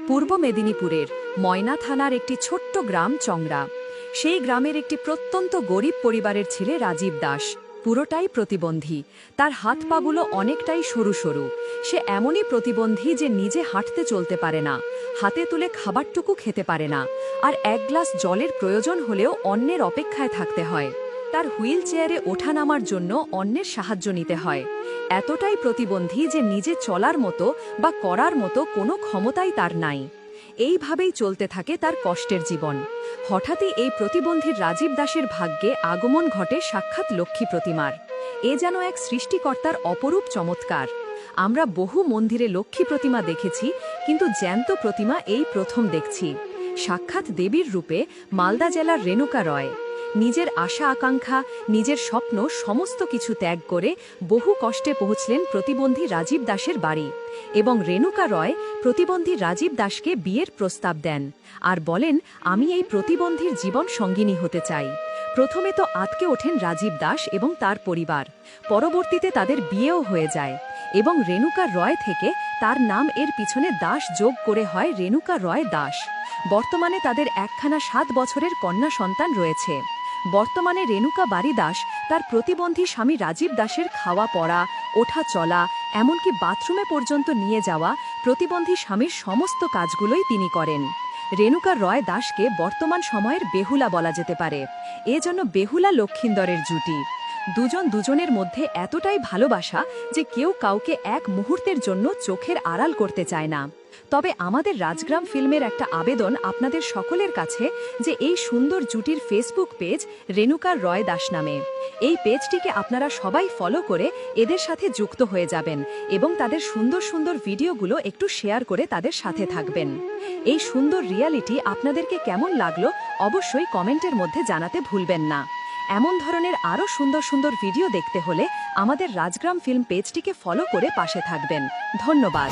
পূর্ব মেদিনীপুরের ময়না থানার একটি ছোট্ট গ্রাম চংড়া। সেই গ্রামের একটি প্রত্যন্ত গরিব পরিবারের ছেলে রাজীব দাস, পুরোটাই প্রতিবন্ধী। তার হাত পাগুলো অনেকটাই সরু সরু। সে এমনই প্রতিবন্ধী যে নিজে হাঁটতে চলতে পারে না, হাতে তুলে খাবারটুকু খেতে পারে না, আর এক গ্লাস জলের প্রয়োজন হলেও অন্যের অপেক্ষায় থাকতে হয়। তার হুইল চেয়ারে ওঠা নামার জন্য অন্যের সাহায্য নিতে হয়। এতটাই প্রতিবন্ধী যে নিজে চলার মতো বা করার মতো কোনো ক্ষমতাই তার নাই। এইভাবেই চলতে থাকে তার কষ্টের জীবন। হঠাৎই এই প্রতিবন্ধীর রাজীব দাসের ভাগ্যে আগমন ঘটে সাক্ষাৎ লক্ষ্মী প্রতিমার। এ যেন এক সৃষ্টিকর্তার অপরূপ চমৎকার। আমরা বহু মন্দিরে লক্ষ্মী প্রতিমা দেখেছি, কিন্তু জ্যান্ত প্রতিমা এই প্রথম দেখছি। সাক্ষাৎ দেবীর রূপে মালদা জেলার রেণুকা রয় নিজের আশা আকাঙ্ক্ষা, নিজের স্বপ্ন সমস্ত কিছু ত্যাগ করে বহু কষ্টে পৌঁছলেন প্রতিবন্ধী রাজীব দাসের বাড়ি, এবং রেণুকা রয় প্রতিবন্ধী রাজীব দাসকে বিয়ের প্রস্তাব দেন আর বলেন, আমি এই প্রতিবন্ধীর জীবন সঙ্গিনী হতে চাই। প্রথমে তো আঁতকে ওঠেন রাজীব দাস এবং তার পরিবার। পরবর্তীতে তাদের বিয়েও হয়ে যায় এবং রেণুকা রয় থেকে তার নাম এর পিছনে দাস যোগ করে হয় রেণুকা রয় দাস। বর্তমানে তাদের একখানা 7 বছরের কন্যা সন্তান রয়েছে। বর্তমানে রেণুকা বাড়ি দাস তার প্রতিবন্ধী স্বামী রাজীব দাসের খাওয়া পড়া, ওঠা চলা, এমনকি বাথরুমে পর্যন্ত নিয়ে যাওয়া প্রতিবন্ধী স্বামীর সমস্ত কাজগুলোই তিনি করেন। রেণুকা রয় দাসকে বর্তমান সময়ের বেহুলা বলা যেতে পারে। এজন্য বেহুলা লক্ষিন্দরের জুটি। দুজন দুজনের মধ্যে এতটাই ভালোবাসা যে কেউ কাউকে এক মুহূর্তের জন্য চোখের আড়াল করতে চায় না। তবে আমাদের রাজগ্রাম ফিল্মের একটা আবেদন আপনাদের সকলের কাছে, যে এই সুন্দর জুটির ফেসবুক পেজ রেণুকা রয় দাস নামে, এই পেজটিকে আপনারা সবাই ফলো করে এদের সাথে যুক্ত হয়ে যাবেন এবং তাদের সুন্দর সুন্দর ভিডিওগুলো একটু শেয়ার করে তাদের সাথে থাকবেন। এই সুন্দর রিয়ালিটি আপনাদেরকে কেমন লাগলো অবশ্যই কমেন্টের মধ্যে জানাতে ভুলবেন না। এমন ধরনের আরও সুন্দর সুন্দর ভিডিও দেখতে হলে আমাদের রাজগ্রাম ফিল্ম পেজটিকে ফলো করে পাশে থাকবেন। ধন্যবাদ।